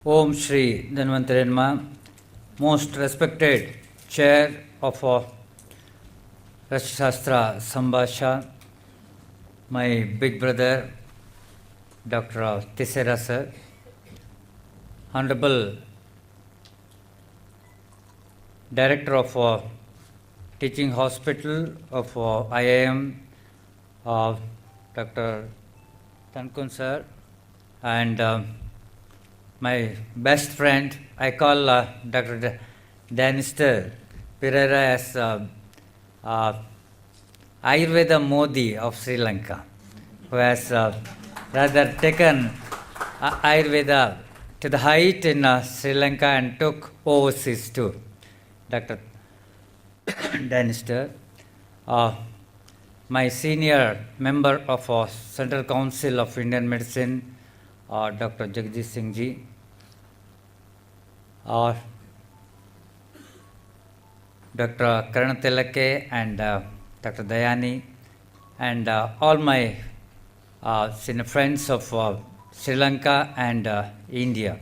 Om Shri Dhanvantari Namaha, most respected chair of Rashashastra Sambhasha, my big brother Dr. Tisera sir, Honorable Director of Teaching Hospital of IIM, Dr. Tankun sir, and my best friend, I call Dr. Danister Pereira as Ayurveda Modi of Sri Lanka, who has rather taken Ayurveda to the height in Sri Lanka and took overseas too. Dr. Danister, my senior member of Central Council of Indian Medicine, Dr. Jagdish Singh ji, Dr. Karan Telake and Dr. Dayani, and all my senior friends of Sri Lanka and India.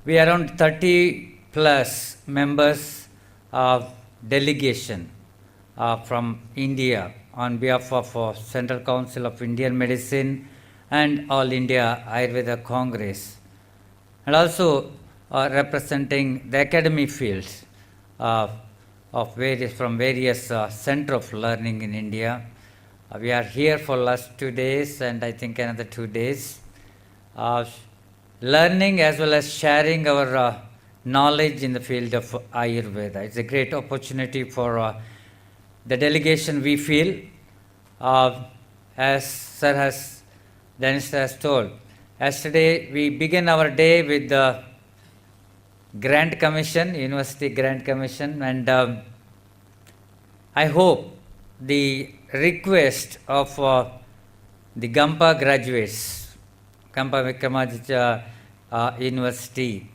We are around 30 plus members of delegation from India on behalf of Central Council of Indian Medicine and All India Ayurveda Congress, and also representing the academic fields from various center of learning in India. We are here for last 2 days and I think another 2 days, learning as well as sharing our knowledge in the field of Ayurveda. It's a great opportunity for the delegation, we feel, as Sir Dennis has told. Yesterday we began our day with the Grant Commission, University Grant Commission, and I hope the request of the Gampa graduates, Gampa Vikramaditya University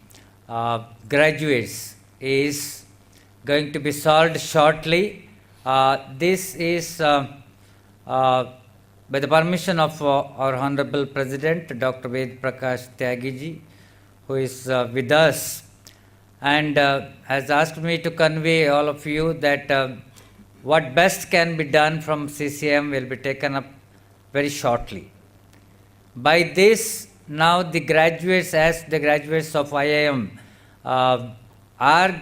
graduates is going to be solved shortly. This is by the permission of our Honorable President, Dr. Ved Prakash Tyagiji, who is with us, and has asked me to convey all of you that what best can be done from CCM will be taken up very shortly. By this, now the graduates, as the graduates of IIM, are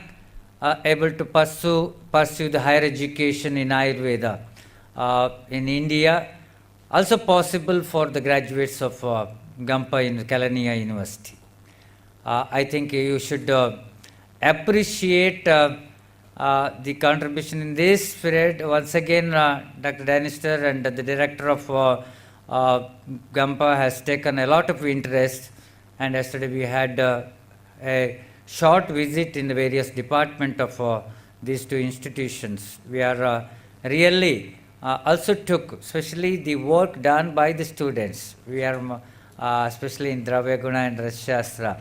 able to pursue the higher education in Ayurveda in India. Also possible for the graduates of Gampa in Kelaniya University. I think you should appreciate the contribution in this period. Once again, Dr. Danister and the director of Gampa has taken a lot of interest, and yesterday we had a short visit in the various departments of these two institutions. We are really also took, especially the work done by the students. We are, especially in Dravya Guna and Rashashastra,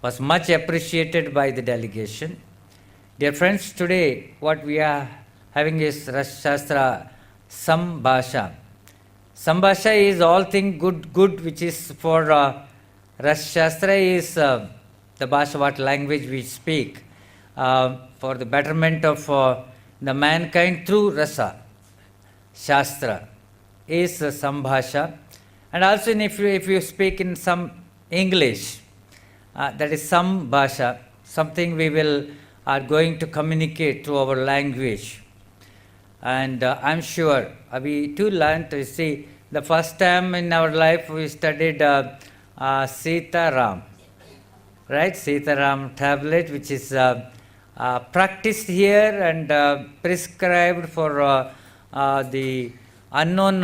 was much appreciated by the delegation. Dear friends, today what we are having is Rashashastra Sambhasha. Sambhasha is all thing good which is for Rashashastra is the Bhasha, what language we speak, for the betterment of the mankind through Rasa. Shastra is Sambhasha, and also if you speak in some English, that is Sambhasha, something we are going to communicate through our language. And I'm sure we too learned to see the first time in our life we studied Sita Ram, right? Sita Ram tablet, which is practiced here and prescribed for the unknown,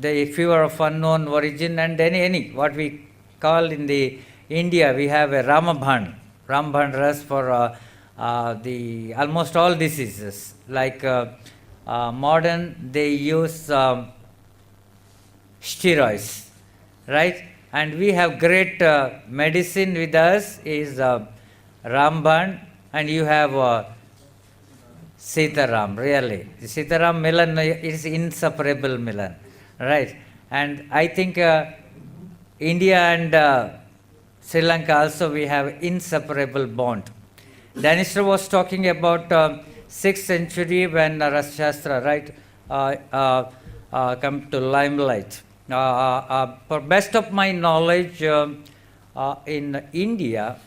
the fever of unknown origin, and any what we call in the India, we have a Ramabhan Ras for the almost all diseases. Like modern, they use steroids, right? And we have great medicine with us is Ramban, and you have Sitaram, really. Sitaram Milan is inseparable Milan, right? And I think India and Sri Lanka also we have inseparable bond. Danister was talking about 6th century when Rasashastra, right, come to limelight. For best of my knowledge, in India,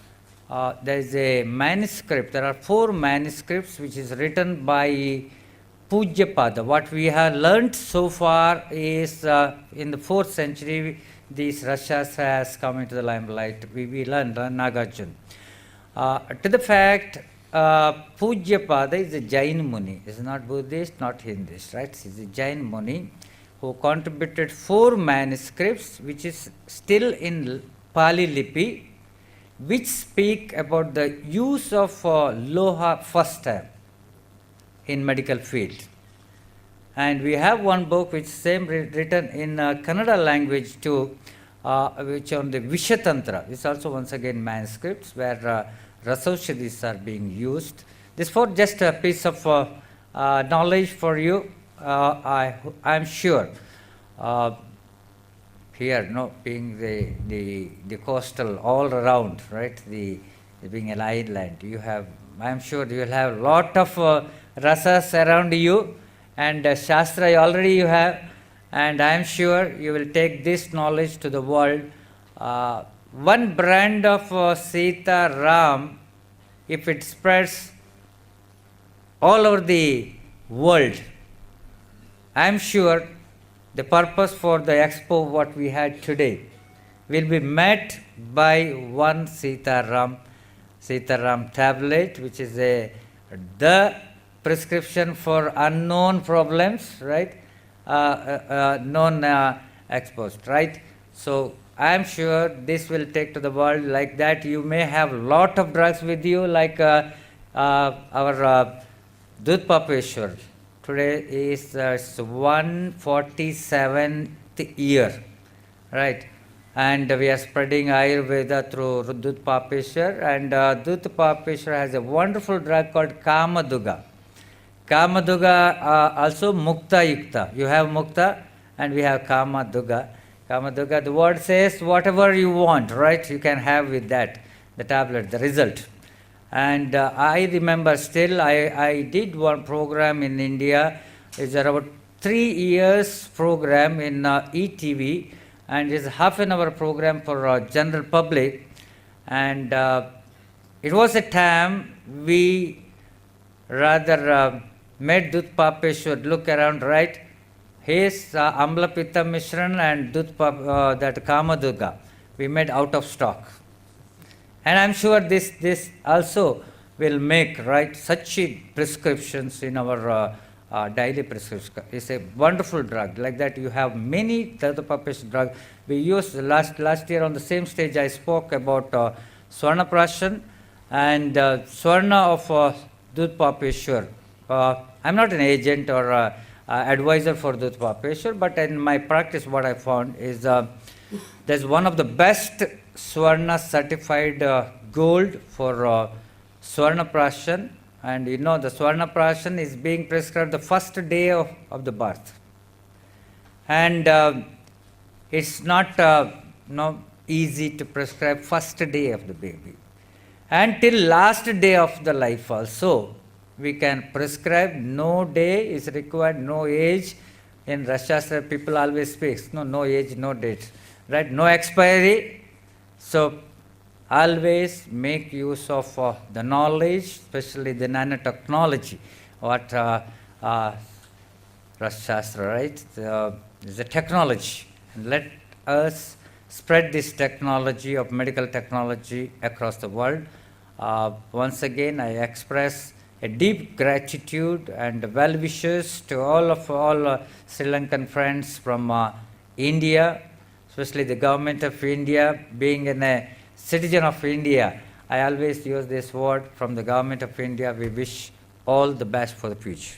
there is a manuscript. There are 4 manuscripts which is written by Pujyapada. What we have learnt so far is in the 4th century, this Rasashastra has come into the limelight. We learned Nagarjuna. To the fact, Pujyapada is a Jain Muni. He is not Buddhist, not Hindist, right? He is a Jain Muni who contributed 4 manuscripts which is still in Pali Lipi, which speak about the use of Loha first time in medical field. And we have one book which is same written in Kannada language too, which on the Vishatantra. This also once again manuscripts where Rasaushadhis are being used. This for just a piece of knowledge for you. I am sure here, no, being the coastal all around, right? Being an island, you have. I am sure you will have a lot of rasas around you, and Shastra already you have, and I am sure you will take this knowledge to the world. One brand of Sita Ram, if it spreads all over the world, I am sure the purpose for the expo what we had today will be met by one Sita Ram tablet, which is the prescription for unknown problems, right? Non exposed, right? So I am sure this will take to the world like that. You may have lot of drugs with you, like our Dudh Papeshwar. Today is 147th year, right? And we are spreading Ayurveda through Dudh Papeshwar, and Dudh Papeshwar has a wonderful drug called Kamaduga. Kamaduga also Mukta Yukta. You have Mukta and we have Kamaduga. Kamaduga, the word says whatever you want, right? You can have with that, the tablet, the result. And I remember still, I did one program in India. It's about 3 years program in ETV, and it's half an hour program for general public. And it was a time we rather made Dudh Papeshwar look around, right? His Amla Pitta Mishran and that Kamaduga, we made out of stock. And I'm sure this also will make, right, such prescriptions in our daily prescription. It's a wonderful drug. Like that, you have many Dudh Papeshwar drugs. We used last year on the same stage. I spoke about Swarna Prashan and Swarna of Dudh Papeshwar. I'm not an agent or advisor for Dudh Papeshwar, but in my practice, what I found is there's one of the best Swarna certified gold for Swarna Prashan, and you know the Swarna Prashan is being prescribed the first day of the birth, and it's not easy to prescribe first day of the baby, and till last day of the life also we can prescribe. No day is required, no age. In Rasashastra people always speak, no age, no date, right? No expiry. So always make use of the knowledge, especially the nanotechnology, what Rasashastra, right? Is a technology. And let us spread this technology of medical technology across the world. Once again, I express a deep gratitude and well wishes to all Sri Lankan friends from India, especially the government of India. Being a citizen of India, I always use this word, from the government of India, we wish all the best for the future.